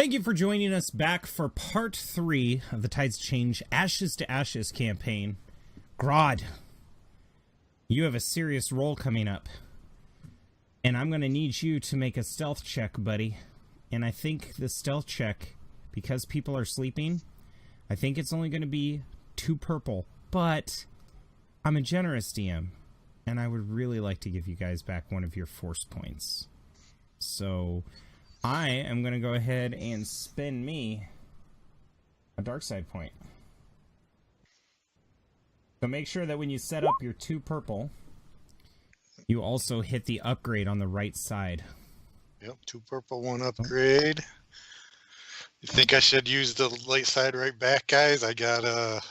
Thank you for joining us back for part 3 of the Tides Change Ashes to Ashes campaign. Grod, you have a serious role coming up. And I'm going to need you to make a stealth check, buddy. And I think the stealth check, because people are sleeping, I think it's only going to be 2 purple. But I'm a generous DM, and I would really like to give you guys back one of your force points. So I am going to go ahead and spend me a dark side point. So make sure that when you set up your 2 purple, you also hit the upgrade on the right side. Yep, 2 purple, 1 upgrade. You think I should use the light side right back, guys? I got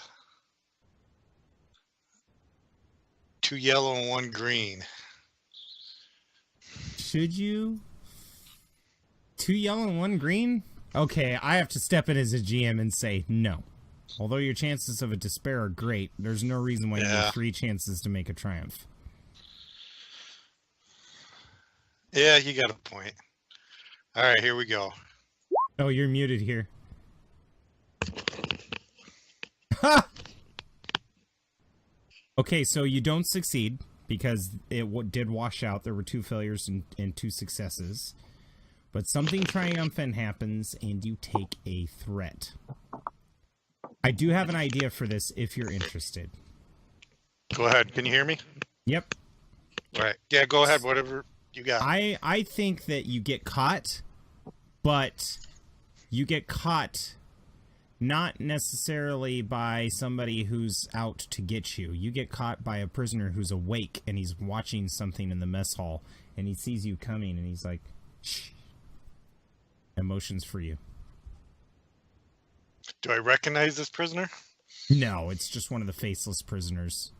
2 yellow and 1 green. Should you? 2 yellow and 1 green? Okay, I have to step in as a GM and say no. Although your chances of a despair are great, there's no reason why you have 3 chances to make a triumph. Yeah, you got a point. All right, here we go. Oh, you're muted here. Ha! Okay, so you don't succeed because it did wash out. There were 2 failures and 2 successes. But something triumphant happens and you take a threat. I do have an idea for this if you're interested. Go ahead. Can you hear me? Yep. All right. Yeah, go ahead. Whatever you got. I think that you get caught, but you get caught not necessarily by somebody who's out to get you. You get caught by a prisoner who's awake and he's watching something in the mess hall and he sees you coming and he's like, shh. Emotions for you. Do I recognize this prisoner? No, it's just one of the faceless prisoners.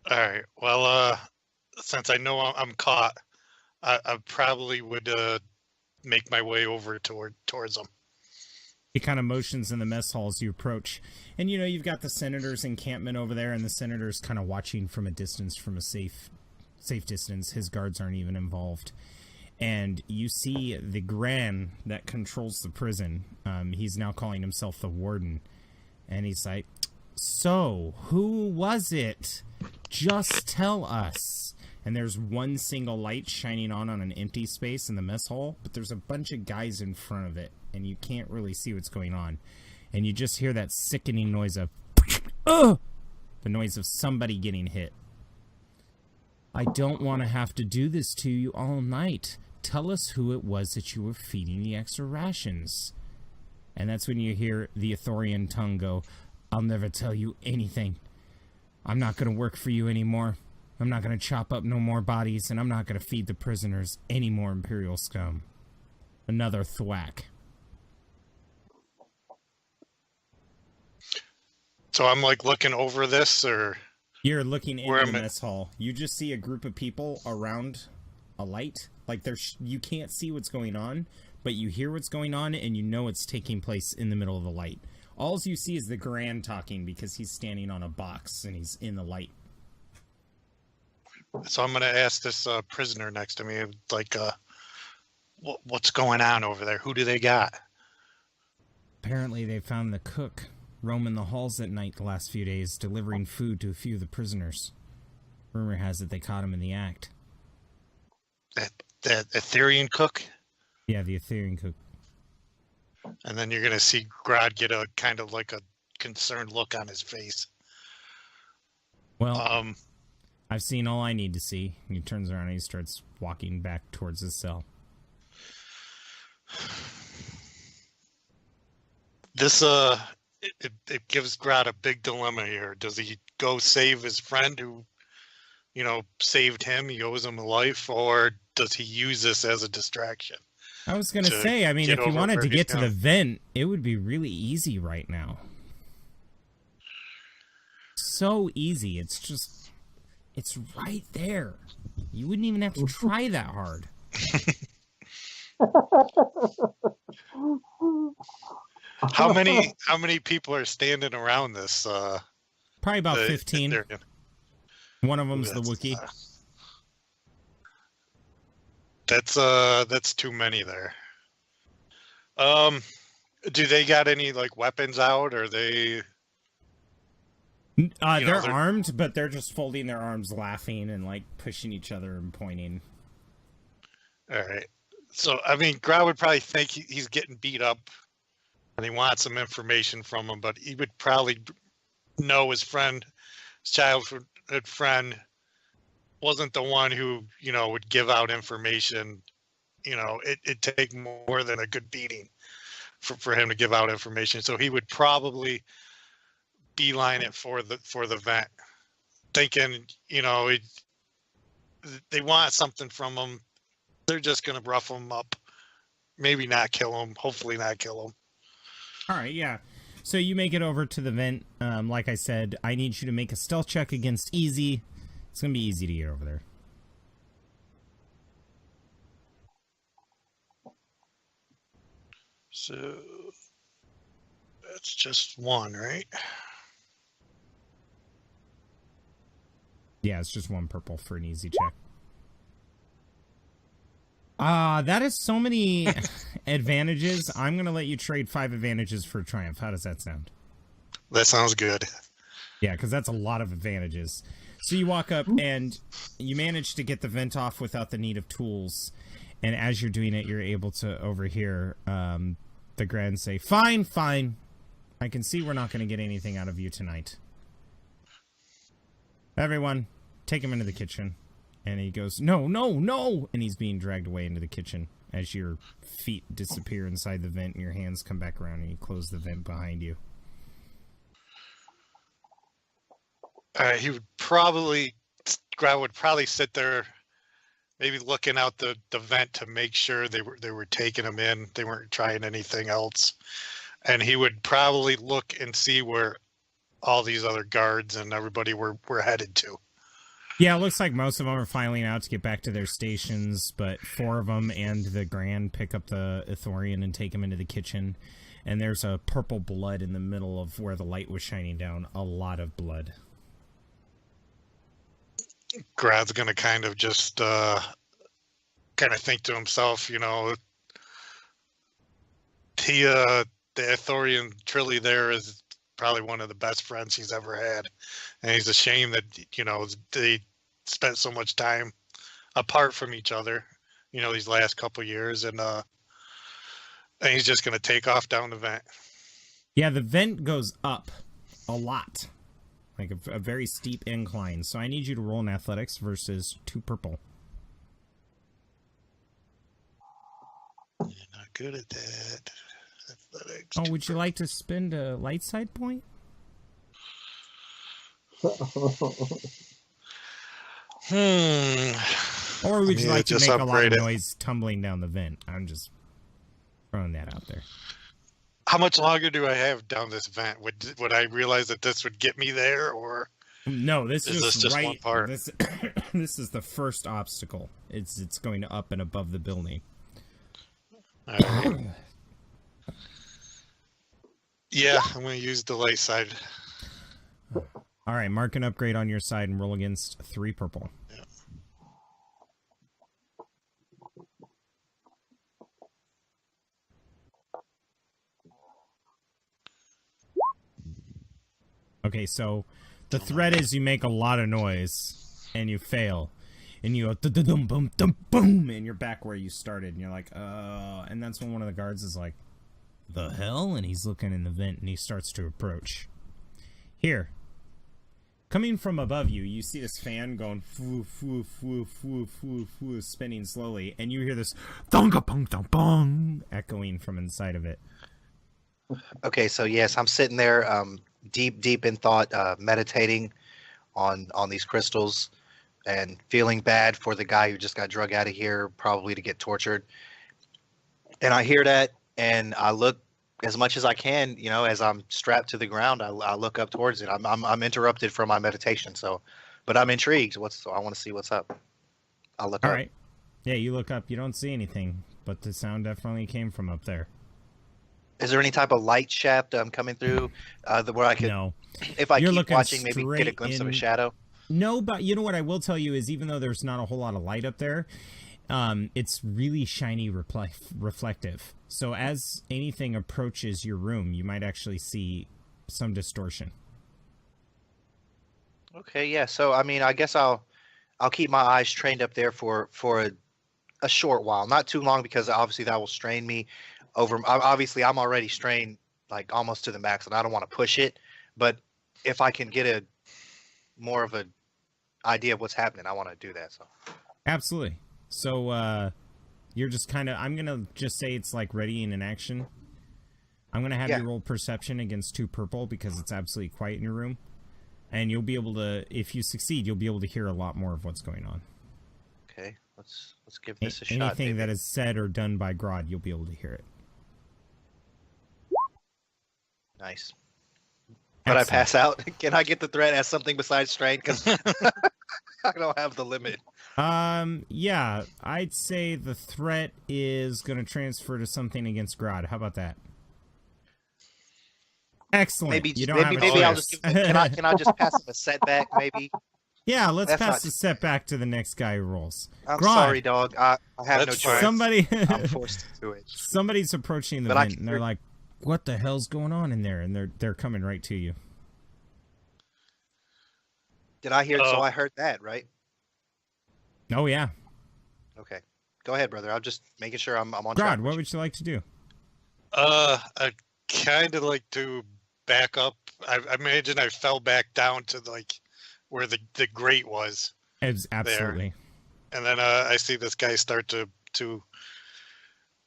All right. Well, since I know I'm caught, I probably would make my way over towards them. He kind of motions in the mess hall as you approach. And, you know, you've got the senator's encampment over there, and the senator's kind of watching from a distance, from a safe distance. His guards aren't even involved. And you see the Gran that controls the prison. He's now calling himself the warden. And he's like, so, who was it? Just tell us. And there's one single light shining on an empty space in the mess hall, but there's a bunch of guys in front of it, and you can't really see what's going on. And you just hear that sickening noise of, the noise of somebody getting hit. I don't want to have to do this to you all night. Tell us who it was that you were feeding the extra rations. And that's when you hear the Ithorian tongue go, I'll never tell you anything. I'm not going to work for you anymore. I'm not going to chop up no more bodies, and I'm not going to feed the prisoners any more Imperial scum. Another thwack. So I'm like looking over this, or... You're looking into the mess hall. You just see a group of people around a light. Like, you can't see what's going on, but you hear what's going on, and you know it's taking place in the middle of the light. All you see is the Gran talking because he's standing on a box, and he's in the light. So I'm going to ask this prisoner next to me, like, what's going on over there? Who do they got? Apparently they found the cook roaming the halls at night the last few days, delivering food to a few of the prisoners. Rumor has it they caught him in the act. That Etherean cook? Yeah, the Etherean cook. And then you're going to see Grod get a kind of like a concerned look on his face. Well, I've seen all I need to see. He turns around and he starts walking back towards his cell. This, it gives Grod a big dilemma here. Does he go save his friend who, you know, saved him? He owes him a life, or does he use this as a distraction? I was going to say, I mean, if you wanted to get to the vent, it would be really easy right now. So easy. It's just, it's right there. You wouldn't even have to try that hard. How many people are standing around this? Probably about 15. One of them's the Wookiee. That's too many there. Um, do they got any like weapons out? Or they, They're they're armed, but they're just folding their arms, laughing and like pushing each other and pointing. all right? So I mean, Grod would probably think he's getting beat up, and he wants some information from him, but he would probably know his friend, his childhood friend, wasn't the one who would give out information. It'd take more than a good beating for him to give out information. So he would probably beeline it for the vent, thinking they want something from him. They're just gonna rough him up, maybe not kill him. Hopefully not kill him. All right, yeah. So you make it over to the vent. Like I said, I need you to make a stealth check against easy. It's gonna be easy to get over there. So that's just one, right? Yeah, it's just one purple for an easy check. That is so many advantages. I'm going to let you trade 5 advantages for a triumph. How does that sound? That sounds good. Yeah, because that's a lot of advantages. So you walk up and you manage to get the vent off without the need of tools. And as you're doing it, you're able to overhear the Grand say, "Fine, fine. I can see we're not going to get anything out of you tonight. Everyone, take him into the kitchen." And he goes, "No, no, no!" And he's being dragged away into the kitchen as your feet disappear inside the vent and your hands come back around and you close the vent behind you. He would probably, Grod would probably sit there, maybe looking out the vent to make sure they were taking him in. They weren't trying anything else. And he would probably look and see where all these other guards and everybody were headed to. Yeah, it looks like most of them are filing out to get back to their stations, but 4 of them and the Grand pick up the Ithorian and take him into the kitchen. And there's a purple blood in the middle of where the light was shining down. A lot of blood. Grod's going to kind of just think to himself, the Ithorian Trilly there is probably one of the best friends he's ever had. And he's ashamed that, they spent so much time apart from each other, these last couple years. And he's just going to take off down the vent. Yeah, the vent goes up a lot. Like a very steep incline. So I need you to roll an athletics versus 2 purple. You're not good at that. Athletics. Oh, would you like to spend a light side point? Or would you like to make a lot of noise tumbling down the vent? I'm just throwing that out there. How much longer do I have down this vent? Would I realize that this would get me there, or no? This is just right. One part? This is the first obstacle. It's going to up and above the building. All right. Yeah, I'm going to use the light side. All right, mark an upgrade on your side and roll against 3 purple. Yeah. Okay, so the threat is you make a lot of noise and you fail. And you go boom, and you're back where you started. And you're like, and that's when one of the guards is like, "The hell?" And he's looking in the vent and he starts to approach. Here, coming from above you, you see this fan going foo, foo, foo, foo, foo, foo, spinning slowly. And you hear this thonga pong dong bong echoing from inside of it. Okay, so yes, I'm sitting there deep in thought, meditating on these crystals and feeling bad for the guy who just got drug out of here, probably to get tortured. And I hear that, and I look as much as I can, as I'm strapped to the ground. I look up towards it. I'm interrupted from my meditation, but I'm intrigued. I want to see what's up. I'll look up. All right. Yeah, you look up. You don't see anything, but the sound definitely came from up there. Is there any type of light shaft coming through where I could, no. If I You're keep watching, maybe get a glimpse of a shadow? No, but you know what I will tell you is even though there's not a whole lot of light up there, it's really shiny reflective. So as anything approaches your room, you might actually see some distortion. Okay, yeah. So I mean, I guess I'll keep my eyes trained up there for a short while, not too long, because obviously that will strain me over. Obviously, I'm already strained like almost to the max, and I don't want to push it. But if I can get a more of an idea of what's happening, I want to do that. So Absolutely. So you're just kind of, I'm going to just say it's like ready in an action. I'm going to have you roll perception against 2 purple because it's absolutely quiet in your room. And you'll be able to, if you succeed, you'll be able to hear a lot more of what's going on. Okay, let's give this a shot. Anything that is said or done by Grod, you'll be able to hear it. Nice. But I pass out. Can I get the threat as something besides strain? Because I don't have the limit. Yeah, I'd say the threat is going to transfer to something against Grod. How about that? Excellent. Maybe you don't have a maybe I'll choice. just can I just pass him a setback maybe? Yeah, let's That's pass not- the setback to the next guy who rolls. I'm Grod, sorry, dog. I have That's no choice. Somebody, I'm forced to do it. somebody's approaching the But I vent, can and they're hear- like, "What the hell's going on in there?" And they're coming right to you. Did I hear? So I heard that, right? Oh yeah, Okay. Go ahead, brother. I'm just making sure I'm on Grod, track. what would you like to do? I'd kind of like to back up. I imagine I fell back down to like where the grate was, Absolutely. and then I see this guy start to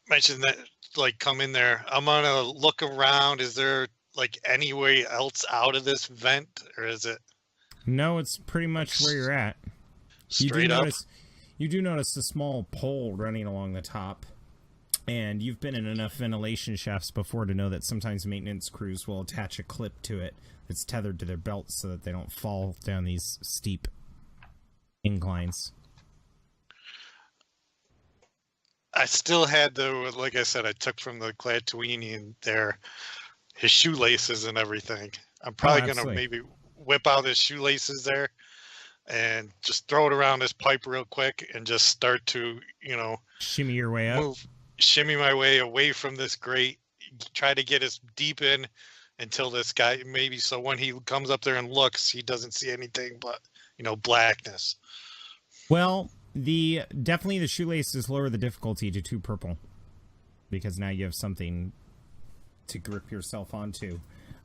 mention that, like, come in there. I'm gonna look around. Is there like any way else out of this vent, or is it No, it's pretty much where you're at. straight up? You do notice a small pole running along the top, and you've been in enough ventilation shafts before to know that sometimes maintenance crews will attach a clip to it that's tethered to their belts so that they don't fall down these steep inclines. I still had the, like I said, I took from the Glatuinian there, his shoelaces and everything. I'm probably gonna absolutely. maybe whip out his shoelaces there and just throw it around his pipe real quick and just start to, Shimmy your way up. shimmy my way away from this grate, try to get as deep in until this guy, maybe, so when he comes up there and looks, he doesn't see anything but, blackness. Well, definitely the shoelaces lower the difficulty to 2 purple, because now you have something to grip yourself onto.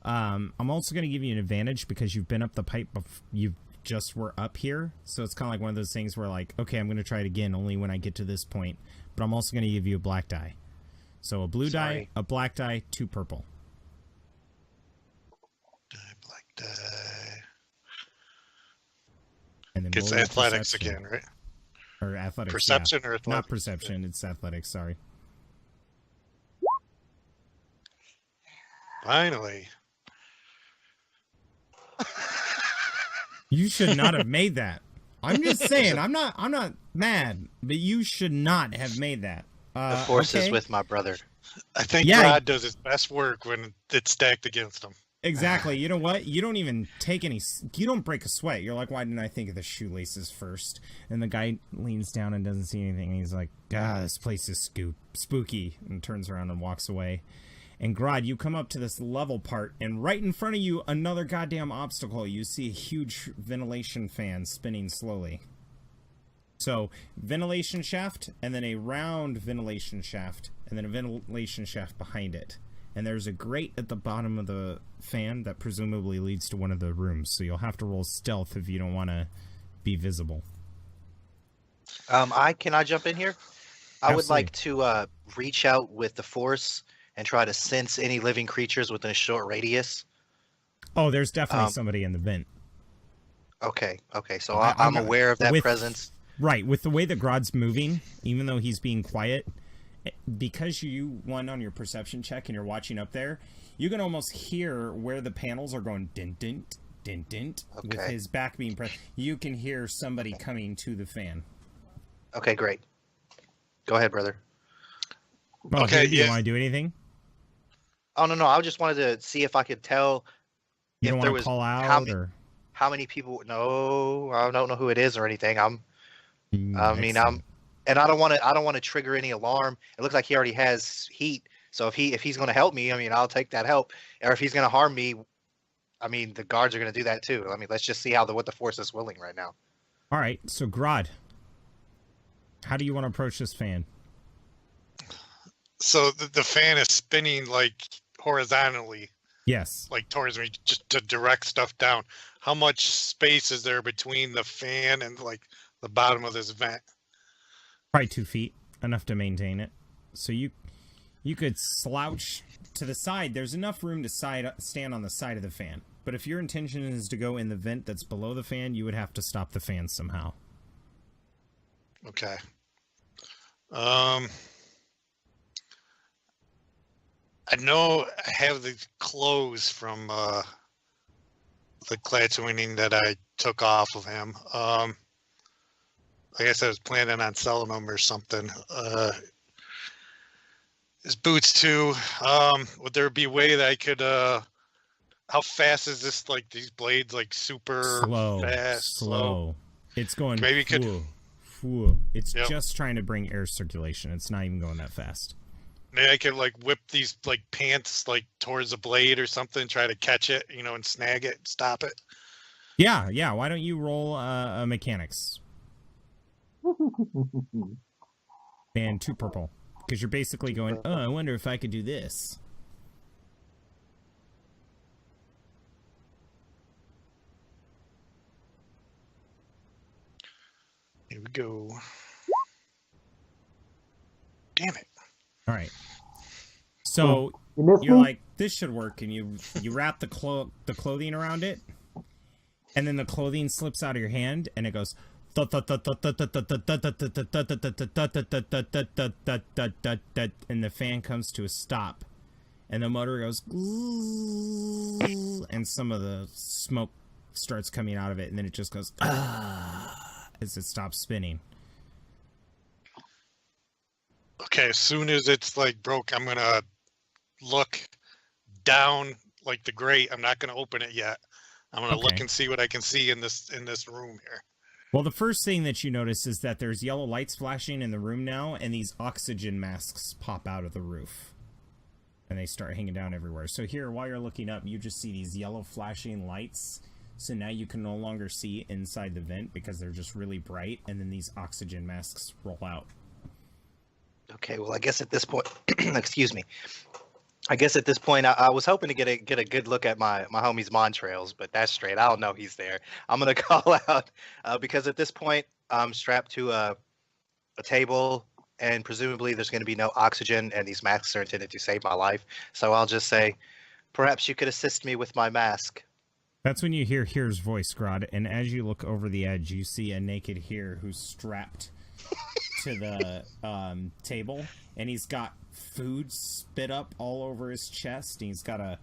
I'm also going to give you an advantage because you've been up the pipe. You just were up here, so it's kind of like one of those things where, like, okay, I'm going to try it again only when I get to this point. But I'm also going to give you a black die. So a blue die, a black die, 2 purple. Black die. And then It's roll your athletics perception. again, right? Or athletics. Perception yeah. or athletics? Not perception, it's athletics, sorry. Finally. You should not have made that. I'm just saying, I'm not mad, but you should not have made that. The force is okay. with my brother. I think Yeah. Grod does his best work when it's stacked against him. Exactly. You know what? You don't even take any. You don't break a sweat. You're like, why didn't I think of the shoelaces first? And the guy leans down and doesn't see anything. And he's like, God, this place is spooky, and turns around and walks away. And Grod, you come up to this level part, and right in front of you, another goddamn obstacle. You see a huge ventilation fan spinning slowly. So, ventilation shaft, and then a round ventilation shaft, and then a ventilation shaft behind it. And there's a grate at the bottom of the fan that presumably leads to one of the rooms. So you'll have to roll stealth if you don't want to be visible. Can I jump in here? I would Absolutely. like to reach out with the force and try to sense any living creatures within a short radius. Oh, there's definitely somebody in the vent. Okay. So I'm I'm aware of that with- presence. Right, with the way that Grod's moving, even though he's being quiet, because you won on your perception check and you're watching up there, you can almost hear where the panels are going dint, dint, dint, dint, with Okay. his back being pressed. You can hear somebody coming to the fan. Okay, great. Go ahead, brother. Well, Okay, do you yeah. want to do anything? Oh no, I just wanted to see if I could tell You if don't there want was to call how out, many- or how many people. No, I don't know who it is or anything. I mean, Excellent. and I don't want to trigger any alarm. It looks like he already has heat. So if he's going to help me, I mean, I'll take that help. Or if he's going to harm me, I mean, the guards are going to do that too. I mean, let's just see what the force is willing right now. All right, so Grod, how do you want to approach this fan? So the fan is spinning like horizontally, Yes. like towards me, just to direct stuff down. How much space is there between the fan and like the bottom of this vent? Probably 2 feet, enough to maintain it. So you could slouch to the side. There's enough room to stand on the side of the fan. But if your intention is to go in the vent that's below the fan, you would have to stop the fan somehow. Okay. I know I have the clothes from the class winning that I took off of him. I guess I was planning on selling them or something. His boots too. Would there be a way that I could? How fast is this? Like these blades, like super fast, slow. It's going. Maybe could. It's just trying to bring air circulation. It's not even going that fast. Maybe I could like whip these like pants like towards the blade or something, try to catch it, and snag it, stop it. Yeah. Why don't you roll mechanics? And 2 purple. Because you're basically going, oh, I wonder if I could do this. Here we go. Damn it. All right. So you're like, this should work, and you wrap the clothing around it, and then the clothing slips out of your hand, and it goes, and the fan comes to a stop, and the motor goes, and some of the smoke starts coming out of it, and then it just goes as it stops spinning. Okay, as soon as it's like broke, I'm gonna look down like the grate. I'm not gonna open it yet. I'm gonna look and see what I can see in this room here. Well, the first thing that you notice is that there's yellow lights flashing in the room now, and these oxygen masks pop out of the roof. And they start hanging down everywhere. So here, while you're looking up, you just see these yellow flashing lights. So now you can no longer see inside the vent because they're just really bright, and then these oxygen masks roll out. Okay, well, I guess at this point, excuse me. I guess at this point, I was hoping to get a good look at my homie's Montrails, but that's straight. I don't know he's there. I'm gonna call out because at this point I'm strapped to a table, and presumably there's going to be no oxygen, and these masks are intended to save my life. So I'll just say, perhaps you could assist me with my mask. That's when you hear Here's voice, Grod, and as you look over the edge, you see a naked Here who's strapped to the table, and he's got food spit up all over his chest, and he's got a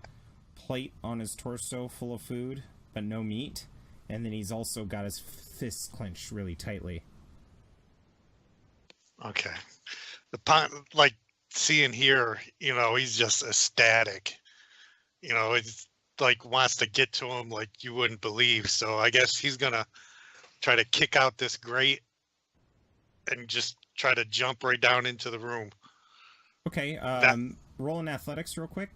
plate on his torso full of food, but no meat, and then he's also got his fists clenched really tightly. Okay. Like seeing here, he's just ecstatic. It's like wants to get to him like you wouldn't believe. So I guess he's gonna try to kick out this grate and just try to jump right down into the room. Okay, roll in athletics real quick.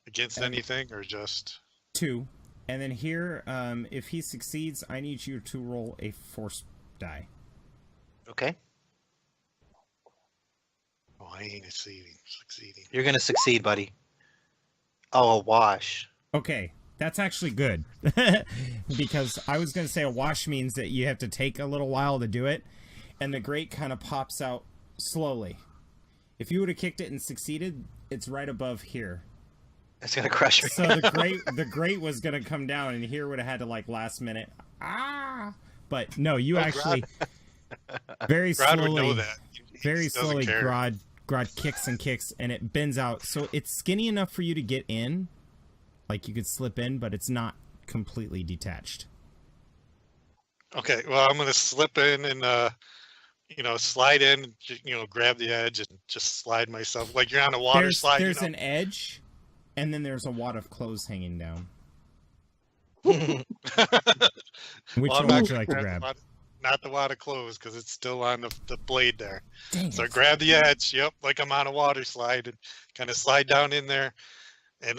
Against anything or just 2. And then here, if he succeeds, I need you to roll a force die. Okay. Oh, I ain't succeeding. You're gonna succeed, buddy. Oh, a wash. Okay, that's actually good. Because I was going to say a wash means that you have to take a little while to do it, and the grate kind of pops out slowly. If you would have kicked it and succeeded, it's right above here. It's going to crush me. So the grate was going to come down, and here would have had to, like, last minute, But no, you actually, very Grod slowly, would know that. Very slowly, Grod kicks and kicks, and it bends out. So it's skinny enough for you to get in. Like, you could slip in, but it's not completely detached. Okay, well, I'm going to slip in and, slide in, grab the edge and just slide myself. Like you're on a water slide. There's an edge, and then there's a wad of clothes hanging down. Which one would you like to grab? not the water close because it's still on the blade there. Dang So I it. grab the edge, yep, like I'm on a water slide, and kind of slide down in there and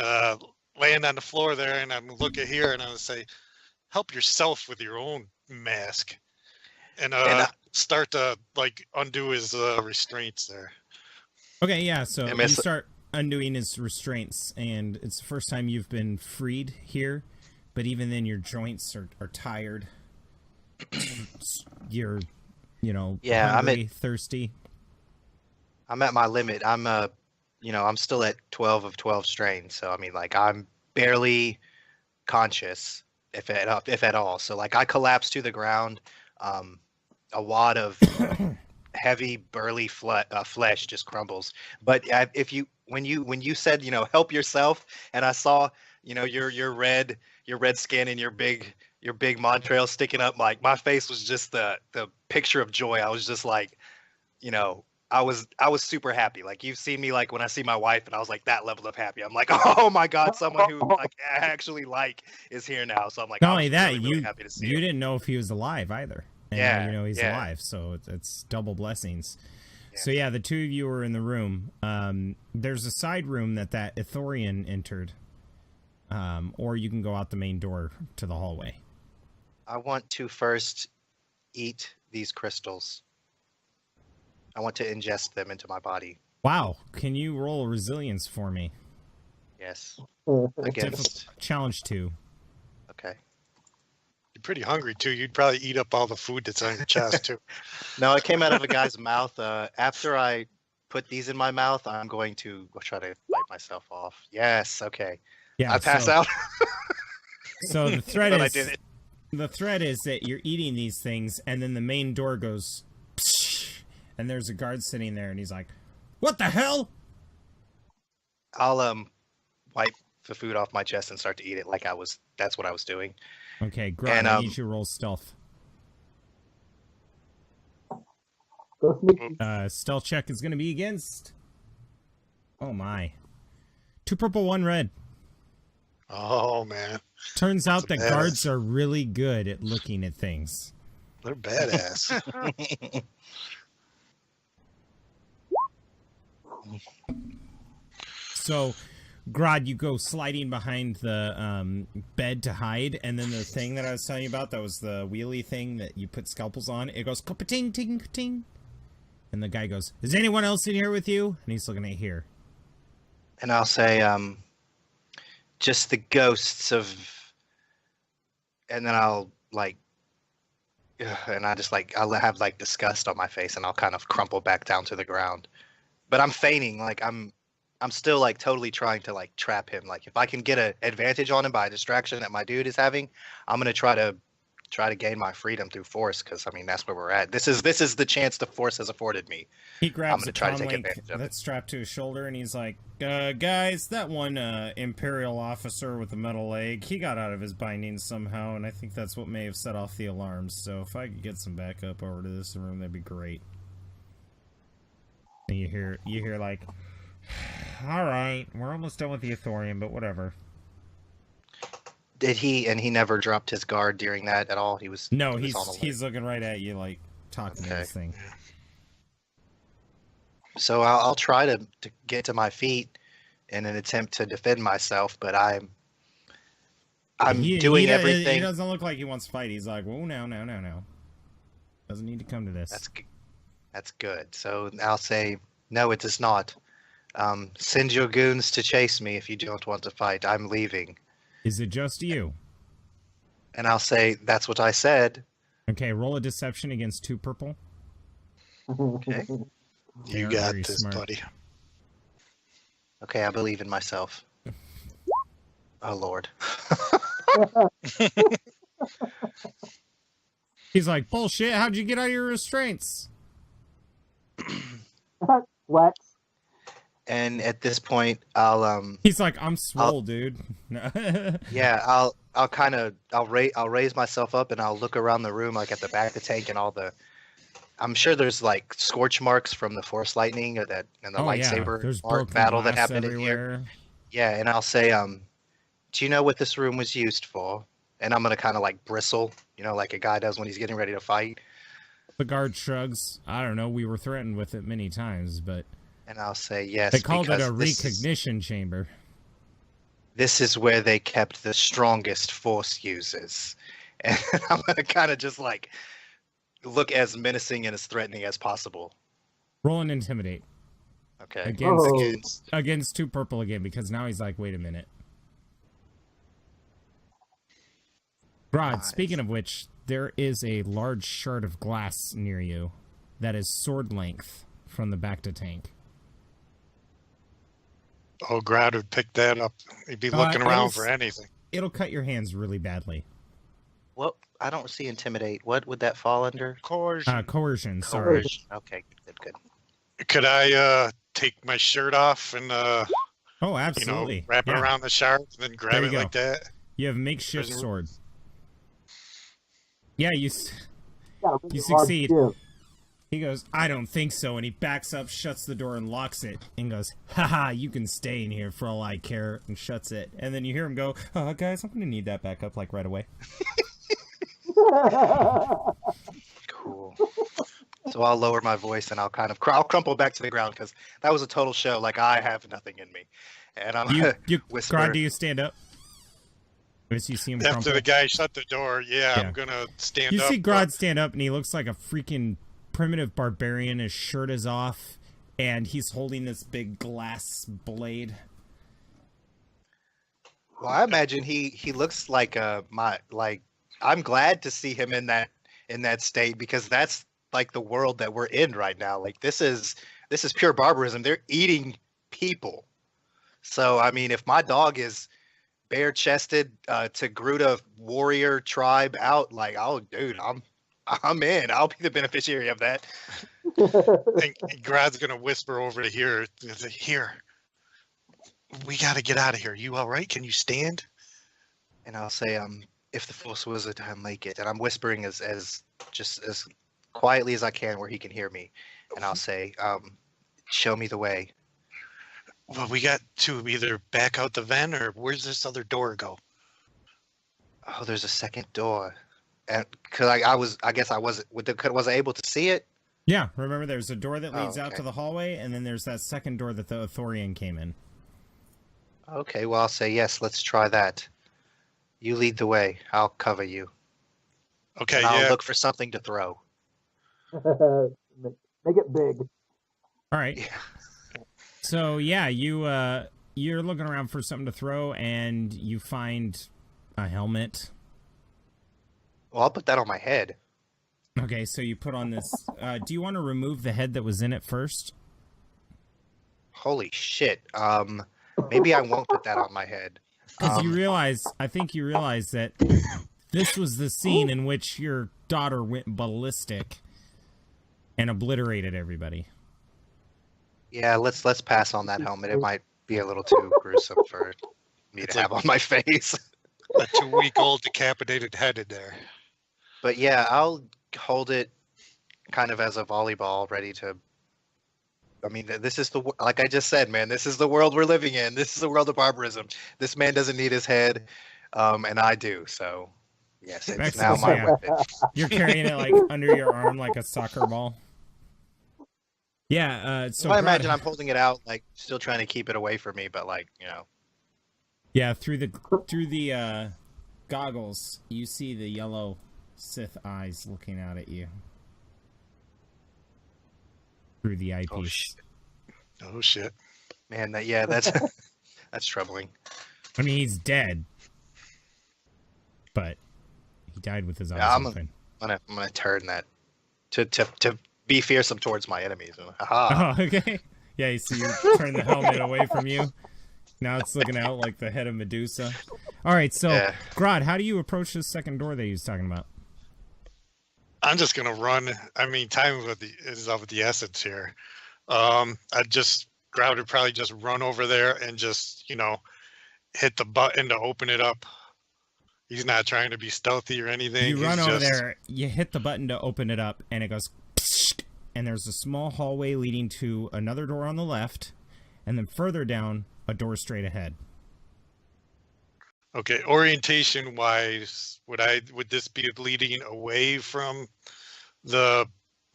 land on the floor there. And I'm looking here and I would say, help yourself with your own mask. And start to like undo his restraints there. Okay, yeah, so And you start undoing his restraints, and it's the first time you've been freed here, but even then your joints are tired. You're, hungry, thirsty. I'm at my limit. I'm still at 12 of 12 strains. So I mean, like I'm barely conscious, if at all. So like I collapse to the ground. A wad of heavy, burly flesh just crumbles. But when you said help yourself, and I saw your red skin and your big Montrail sticking up, like my face was just the picture of joy. I was just like, I was super happy. Like you've seen me like when I see my wife, and I was like that level of happy. I'm like, oh my god, someone who like I actually like is here now. So I'm like, not only that, really happy to see you him. didn't know if he was alive either. And now he's alive, so it's double blessings. Yeah. So yeah, the two of you are in the room. There's a side room that Ithorian entered, or you can go out the main door to the hallway. I want to first eat these crystals. I want to ingest them into my body. Wow, can you roll resilience for me? Yes. Against challenge 2. Okay. You're pretty hungry too. You'd probably eat up all the food that's on your chest too. No, it came out of a guy's mouth. After I put these in my mouth, I'm going to try to wipe myself off. Yes. Okay. Yeah. I pass out. So the threat But is I did it. The threat is that you're eating these things, and then the main door goes, psh, and there's a guard sitting there, and he's like, "What the hell?" I'll wipe the food off my chest and start to eat it like that's what I was doing. Okay, Grod, I need you to roll stealth. Stealth check is going to be against... Oh, my. 2 purple, 1 red. Oh, man. Turns out that guards are really good at looking at things. They're badass. So, Grod, you go sliding behind the bed to hide, and then the thing that I was telling you about, that was the wheelie thing that you put scalpels on, it goes ka-ting, ting, ting. And the guy goes, "Is anyone else in here with you?" And he's looking at here. And I'll say, just the ghosts of... And then I'll, like... And I just, like, I'll have, like, disgust on my face, and I'll kind of crumple back down to the ground. But I'm feigning, like, I'm still, like, totally trying to, like, trap him. Like, if I can get an advantage on him by a distraction that my dude is having, I'm going to try to gain my freedom through force, because, I mean, that's where we're at. This is the chance the force has afforded me. He grabs I'm a try to take comlink advantage of that's strapped to his shoulder, and he's like, guys, that one Imperial officer with the metal leg, he got out of his bindings somehow, and I think that's what may have set off the alarms. So if I could get some backup over to this room, that'd be great. And you hear like, all right, we're almost done with the Ithorian, but whatever. Did he never dropped his guard during that at all? He's looking right at you, like talking to this thing. So I'll try to get to my feet in an attempt to defend myself, but I'm doing everything. He doesn't look like he wants to fight. He's like, "Whoa, no. Doesn't need to come to this." That's good. So I'll say, no, it does not. Send your goons to chase me if you don't want to fight. I'm leaving. Is it just you? And I'll say, that's what I said. Okay, roll a deception against 2 purple. Okay. You got this, buddy. Okay, I believe in myself. Oh, Lord. He's like, bullshit, how'd you get out of your restraints? What? And at this point, I'll He's like, I'm swole, dude. Yeah, I'll raise myself up and I'll look around the room, like at the back of the tank and all the... I'm sure there's like scorch marks from the force lightning or that and the lightsaber battle that happened everywhere. In here. Yeah, and I'll say, do you know what this room was used for? And I'm gonna kind of like bristle, like a guy does when he's getting ready to fight. The guard shrugs. I don't know. We were threatened with it many times, but And I'll say yes. they called it because a recognition chamber. This is where they kept the strongest force users. And I'm gonna kind of just like look as menacing and as threatening as possible. Roll and intimidate Okay. against 2 purple again, because now he's like, wait a minute. Grod, Nice. speaking of which, there is a large shard of glass near you that is sword length from the back to tank. Oh, Grod would pick that up. He'd be looking around for anything. It'll cut your hands really badly. Well, I don't see intimidate. What would that fall under? Coercion, sorry. Okay, good. Could I take my shirt off and Oh, absolutely. wrap it Yeah. around the shard and then grab There it you like that? You have makeshift Prisoner. sword. Yeah, you Got a really large succeed. shield. He goes, I don't think so, and he backs up, shuts the door, and locks it, and goes, haha, you can stay in here for all I care, and shuts it. And then you hear him go, guys, I'm going to need that backup, like, right away. Cool. So I'll lower my voice and I'll kind of I'll crumple back to the ground because that was a total show. Like I have nothing in me, and I'm whisper. Grod, do you stand up? As you see him After crumple? the guy shut the door, Yeah. I'm gonna stand You up. see Grod stand up, and he looks like a freaking primitive barbarian. His shirt is off, and he's holding this big glass blade. Well, I imagine he looks like I'm glad to see him in that state because that's like the world that we're in right now. Like this is pure barbarism. They're eating people. So I mean, if my dog is bare chested to Gruda warrior tribe out, like I'm in. I'll be the beneficiary of that. And Grad's gonna whisper over to here. Here, we got to get out of here. You all right? Can you stand? And I'll say, if the force was it, I'll make it. And I'm whispering as quietly as I can where he can hear me. And I'll say, show me the way. Well, we got to either back out the vent or where's this other door go? Oh, there's a second door. And because I guess I wasn't able to see it. Yeah, remember there's a door that leads out okay. to the hallway, and then there's that second door that the Athorian came in. Okay, well, I'll say, yes, let's try that. You lead the way. I'll cover you. Okay, And I'll yeah. look for something to throw. Make it big. All right. Yeah. So yeah, you're looking around for something to throw, and you find a helmet. Well, I'll put that on my head. Okay, so you put on this. Do you want to remove the head that was in it first? Holy shit. Maybe I won't put that on my head. Because I think you realize that this was the scene in which your daughter went ballistic and obliterated everybody. Yeah, let's pass on that helmet. It might be a little too gruesome for me to have on my face. A 2-week-old decapitated head in there. But yeah, I'll hold it kind of as a volleyball, ready to. I mean, this is like I just said, man. This is the world we're living in. This is the world of barbarism. This man doesn't need his head, and I do. So, yes, it's now Excellent, my yeah. weapon. You're carrying it like under your arm like a soccer ball. Yeah. So I imagine I'm holding it out, like still trying to keep it away from me, but like Yeah, through the goggles, you see the yellow Sith eyes looking out at you through the eyepiece. Oh shit. Man, that's that's troubling. I mean, he's dead, but he died with his eyes Yeah, I'm open. gonna turn that to be fearsome towards my enemies. Aha. Oh, okay. Yeah, so you turn the helmet away from you. Now it's looking out like the head of Medusa. All right, so Yeah. Grod, how do you approach this second door that he was talking about? I'm just gonna run. I mean, time is of the essence here. Grod would probably just run over there and just, hit the button to open it up. He's not trying to be stealthy or anything. You run He's over just- there, you hit the button to open it up, and it goes, psh, and there's a small hallway leading to another door on the left, and then further down, a door straight ahead. Okay, orientation wise, would this be leading away from the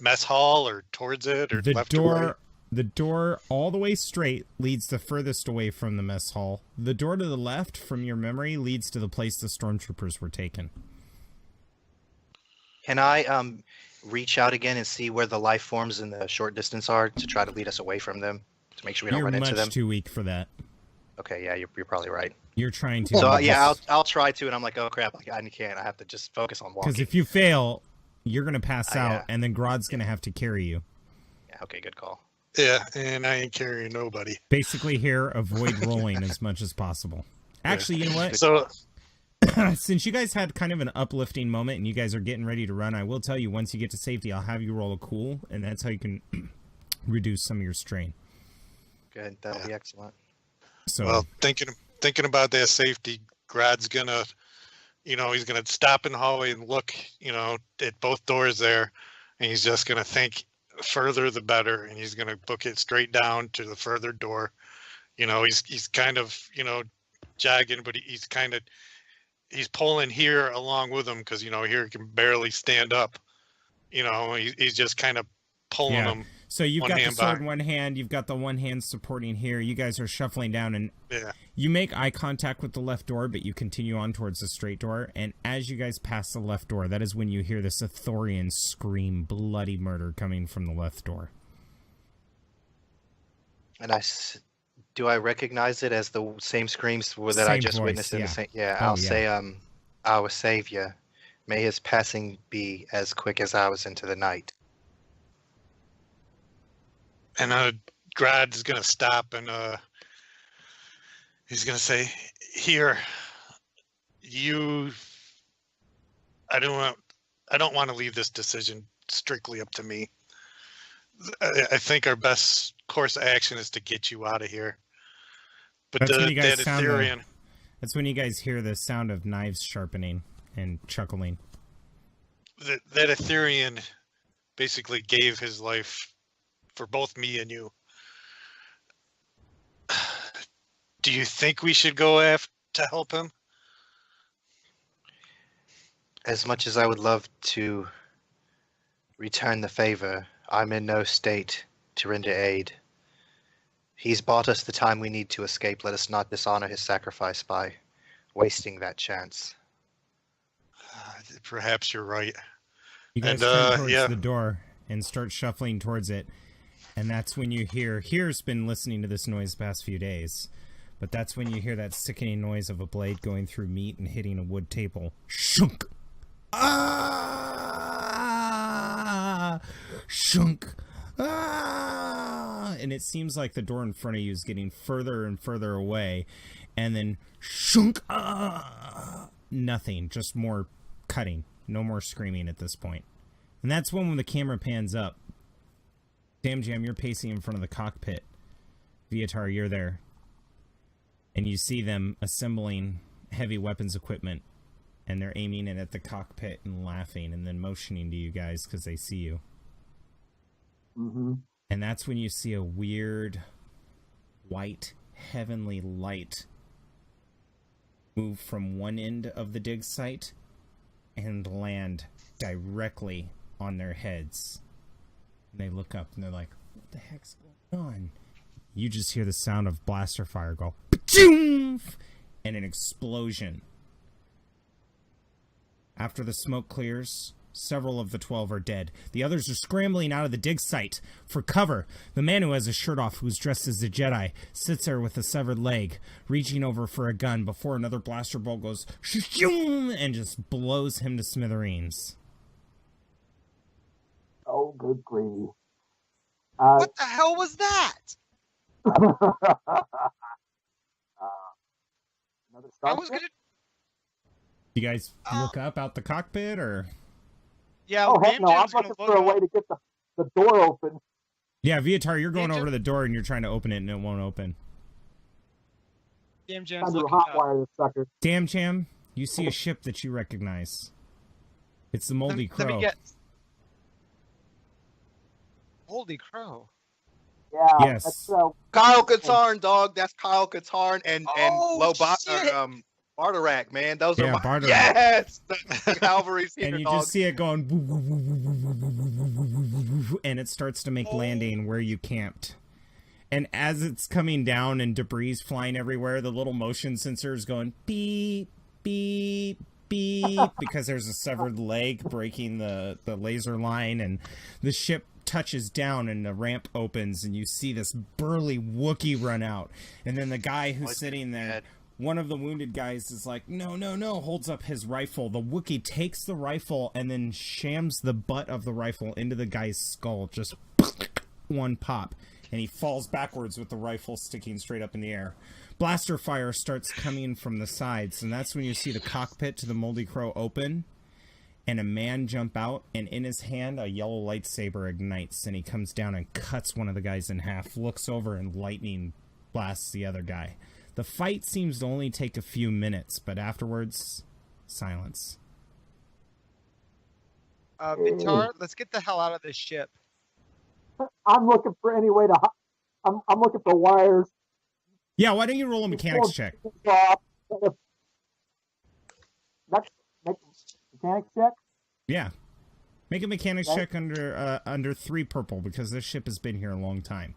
mess hall or towards it or The left or right? door, the door all the way straight leads the furthest away from the mess hall. The door to the left, from your memory, leads to the place the stormtroopers were taken. Can I reach out again and see where the life forms in the short distance are to try to lead us away from them to make sure we don't You're run into them? much too weak for that. Okay, yeah, you're probably right. You're trying to. So yeah, I'll try to, and I'm like, oh crap, I can't. I have to just focus on walking. Because if you fail, you're going to pass out, yeah. and then Grod's going to have to carry you. Yeah, okay, good call. Yeah, and I ain't carrying nobody. Basically here, avoid rolling as much as possible. Actually, you know what? So Since you guys had kind of an uplifting moment and you guys are getting ready to run, I will tell you, once you get to safety, I'll have you roll a cool, and that's how you can reduce some of your strain. Good, that'll be excellent. So, well, thinking about that safety, Grad's gonna, he's gonna stop in the hallway and look, at both doors there, and he's just gonna think further the better, and he's gonna book it straight down to the further door. He's kind of, jogging, but he's pulling here along with him because here he can barely stand up. He's just kind of pulling him. So you've one got the hand sword back. in one hand, you've got the one hand supporting here. You guys are shuffling down, and Yeah. you make eye contact with the left door, but you continue on towards the straight door. And as you guys pass the left door, that is when you hear this Ithorian scream, bloody murder coming from the left door. And do I recognize it as the same screams that I Same just voice, witnessed in yeah. the same? Yeah, Oh, I'll yeah. say, our savior, may his passing be as quick as ours into the night. And Grad's gonna stop and he's gonna say, "Here, I don't want to leave this decision strictly up to me. I think our best course of action is to get you out of here." But That's when you guys that sound Etherean, That's when you guys hear the sound of knives sharpening and chuckling. that Etherean basically gave his life for both me and you. Do you think we should go after to help him? As much as I would love to return the favor, I'm in no state to render aid. He's bought us the time we need to escape. Let us not dishonor his sacrifice by wasting that chance. Perhaps you're right. You guys And, turn towards yeah. the door and start shuffling towards it. And that's when you hear... Here's been listening to this noise the past few days. But that's when you hear that sickening noise of a blade going through meat and hitting a wood table. Shunk! Ah! Shunk! Ah! And it seems like the door in front of you is getting further and further away. And then shunk! Ah! Nothing. Just more cutting. No more screaming at this point. And that's when the camera pans up. Damjam, you're pacing in front of the cockpit. Viatar, you're there. And you see them assembling heavy weapons equipment. And they're aiming it at the cockpit and laughing and then motioning to you guys because they see you. Mm-hmm. And that's when you see a weird, white, heavenly light move from one end of the dig site and land directly on their heads. And they look up and they're like, what the heck's going on? You just hear the sound of blaster fire go, pa-choom! And an explosion. After the smoke clears, several of the 12 are dead. The others are scrambling out of the dig site for cover. The man who has his shirt off, who's dressed as a Jedi, sits there with a severed leg, reaching over for a gun before another blaster bolt goes shoo and just blows him to smithereens. Oh, good gravy. What the hell was that? Another I Star was Trek? gonna. You guys look up out the cockpit, or? Yeah, Oh, heck no, I'm Damjam's gonna looking for a look way to get the door open. Yeah, Viatar, you're going Damjam- over to the door and you're trying to open it and it won't open. Damjam's Time to looking hotwire this sucker. Damjam, you see a ship that you recognize. It's the Moldy Let me Crow. get. Holy crow! Yeah. Yes. That's, Kyle Katarn, dog. That's Kyle Katarn and Oh, Lobot. shit. Barterac, man. Those Yeah, are my Barterac. yes. The cavalry's here, And you dog. just see it going, and it starts to make landing where you camped. And as it's coming down and debris flying everywhere, the little motion sensor is going beep, beep, beep, because there's a severed leg breaking the laser line, and the ship touches down and the ramp opens, and you see this burly Wookiee run out. And then the guy who's sitting there, one of the wounded guys, is like, no, holds up his rifle. The Wookiee takes the rifle and then shams the butt of the rifle into the guy's skull. Just one pop. And he falls backwards with the rifle sticking straight up in the air. Blaster fire starts coming from the sides, and that's when you see the cockpit to the Moldy Crow open, and a man jump out, and in his hand, a yellow lightsaber ignites, and he comes down and cuts one of the guys in half, looks over, and lightning blasts the other guy. The fight seems to only take a few minutes, but afterwards, silence. Vitar, let's get the hell out of this ship. I'm looking for any way to. I'm looking for wires. Yeah, why don't you roll a mechanics check? Next, make a mechanics check. Yeah. Make a mechanics check under 3 purple, because this ship has been here a long time.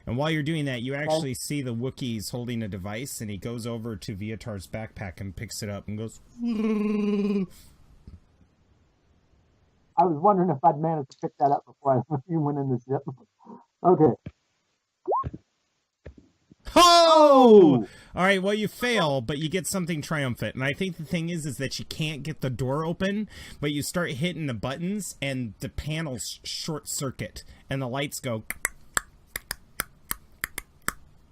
And while you're doing that, you actually see the Wookiees holding a device, and he goes over to Viatar's backpack and picks it up and goes... I was wondering if I'd managed to pick that up before you went in the ship. Okay. Oh! All right, well, you fail, but you get something triumphant. And I think the thing is that you can't get the door open, but you start hitting the buttons, and the panels short circuit, and the lights go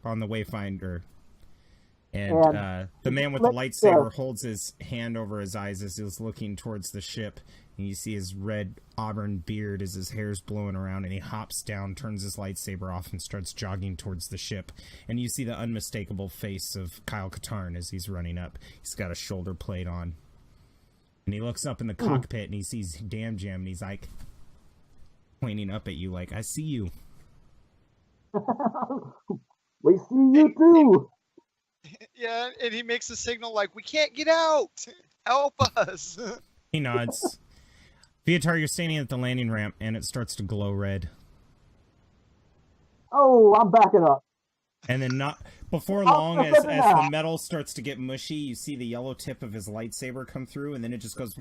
on the Wayfinder. And the man with the lightsaber holds his hand over his eyes as he's looking towards the ship. And you see his red auburn beard as his hair's blowing around, and he hops down, turns his lightsaber off, and starts jogging towards the ship. And you see the unmistakable face of Kyle Katarn as he's running up. He's got a shoulder plate on. And he looks up in the cockpit, and he sees Damjam, and he's like, pointing up at you like, I see you. We see you too. Yeah, and he makes a signal like, we can't get out. Help us. He nods. Viatar, you're standing at the landing ramp, and it starts to glow red. Oh, I'm backing up. And then not before long, as the metal starts to get mushy, you see the yellow tip of his lightsaber come through, and then it just goes,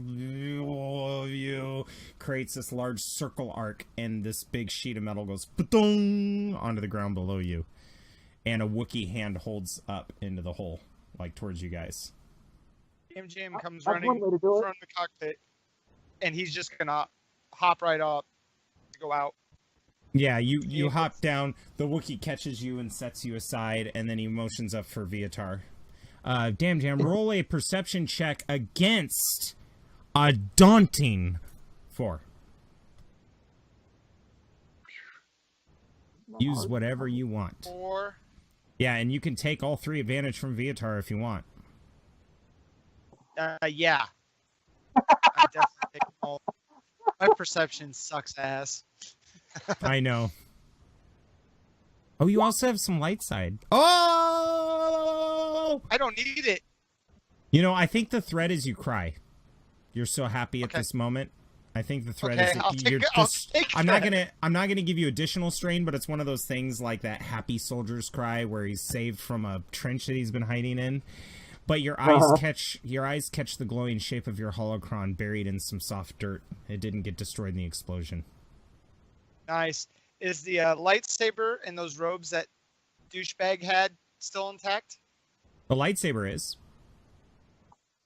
creates this large circle arc, and this big sheet of metal goes onto the ground below you. And a Wookiee hand holds up into the hole, like towards you guys. Damjam comes running from the cockpit, and he's just gonna hop right up to go out. Yeah, you hop down, the Wookiee catches you and sets you aside, and then he motions up for Viatar. Damjam, roll a perception check against a daunting 4. Use whatever you want. 4. Yeah, and you can take all 3 advantage from Viatar if you want. Yeah. I definitely take all. My perception sucks ass. I know. Oh, you also have some light side. Oh! I don't need it. You know, I think the thread is you cry. You're so happy at this moment. I think the thread is I'm not gonna give you additional strain, but it's one of those things like that happy soldier's cry where he's saved from a trench that he's been hiding in. But your eyes catch the glowing shape of your holocron buried in some soft dirt. It didn't get destroyed in the explosion. Nice. Is the lightsaber and those robes that douchebag had still intact? The lightsaber is.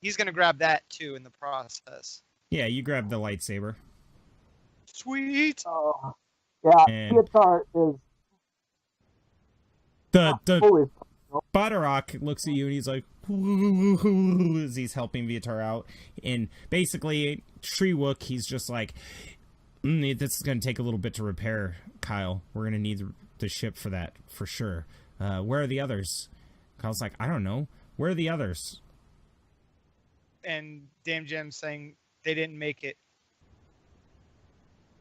He's gonna grab that too in the process. Yeah, you grab the lightsaber. Sweet. Yeah, And Viatar is the Butterrock looks at you and he's like, as he's helping Viatar out. And basically, Treewook, he's just like, this is going to take a little bit to repair, Kyle. We're going to need the ship for that, for sure. Where are the others? Kyle's like, I don't know. Where are the others? And Damjam saying they didn't make it.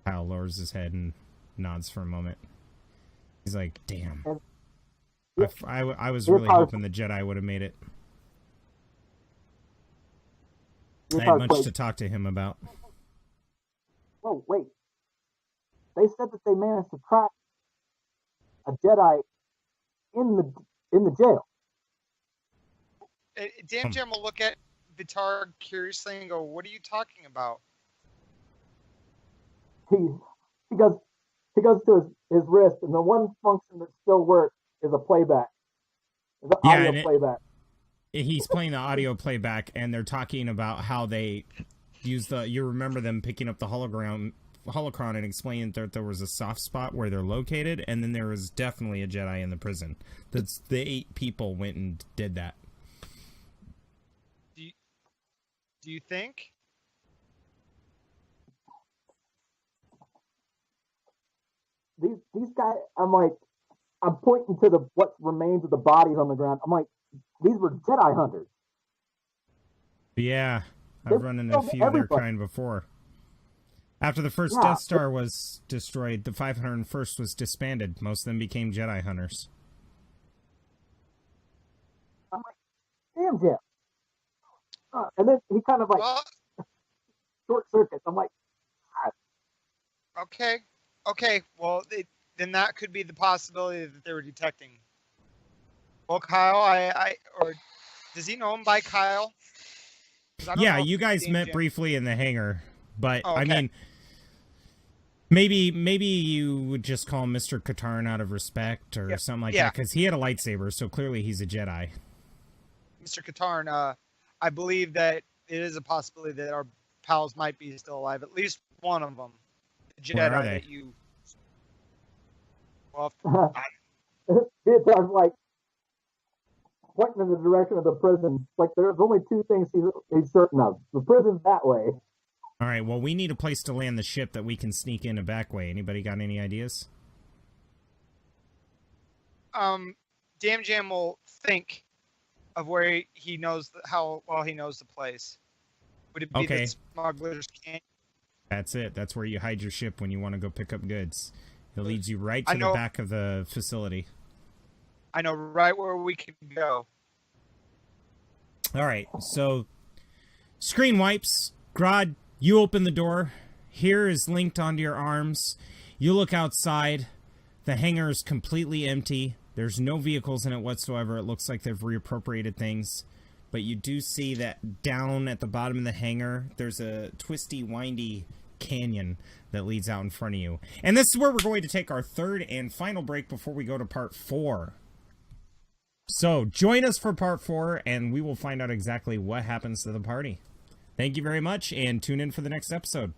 Kyle lowers his head and nods for a moment. He's like, damn. I was really hoping the Jedi would have made it. I had much to talk to him about. Oh, wait. They said that they managed to track a Jedi in the jail. Damjam will look at Vitar curiously and go, "What are you talking about?" He goes to his wrist, and the one function that still works is a playback. Is the audio playback. He's playing the audio playback, and they're talking about how they use you remember them picking up the holocron and explaining that there was a soft spot where they're located, and then there was definitely a Jedi in the prison. That's the 8 people went and did that. Do you think? These guys, I'm pointing to what remains of the bodies on the ground. I'm like, these were Jedi hunters. Yeah, I've run into a few of their kind before. After the first Death Star was destroyed, the 501st was disbanded. Most of them became Jedi hunters. I'm like, damn, Jim. And then he kind of short circuits. I'm like, okay. Well, then that could be the possibility that they were detecting. Well, Kyle, or does he know him by Kyle? Yeah, you guys met briefly in the hangar, but I mean, maybe you would just call him Mr. Katarn out of respect or something like that, because he had a lightsaber, so clearly he's a Jedi. Mr. Katarn, I believe that it is a possibility that our pals might be still alive. At least one of them, the Jedi Where are they? that you. Well, Vitar's like pointing in the direction of the prison. Like there's only 2 things he's certain of. The prison's that way. All right. Well, we need a place to land the ship that we can sneak in a back way. Anybody got any ideas? Damjam will think of where he knows how well he knows the place. Would it be the smuggler's camp? That's it. That's where you hide your ship when you want to go pick up goods. It leads you right to the back of the facility. I know right where we can go. All right. So, screen wipes. Grod, you open the door. Here is linked onto your arms. You look outside. The hangar is completely empty. There's no vehicles in it whatsoever. It looks like they've reappropriated things. But you do see that down at the bottom of the hangar, there's a twisty, windy canyon that leads out in front of you. And this is where we're going to take our 3rd and final break before we go to part 4. So join us for part 4, and we will find out exactly what happens to the party. Thank you very much, and tune in for the next episode.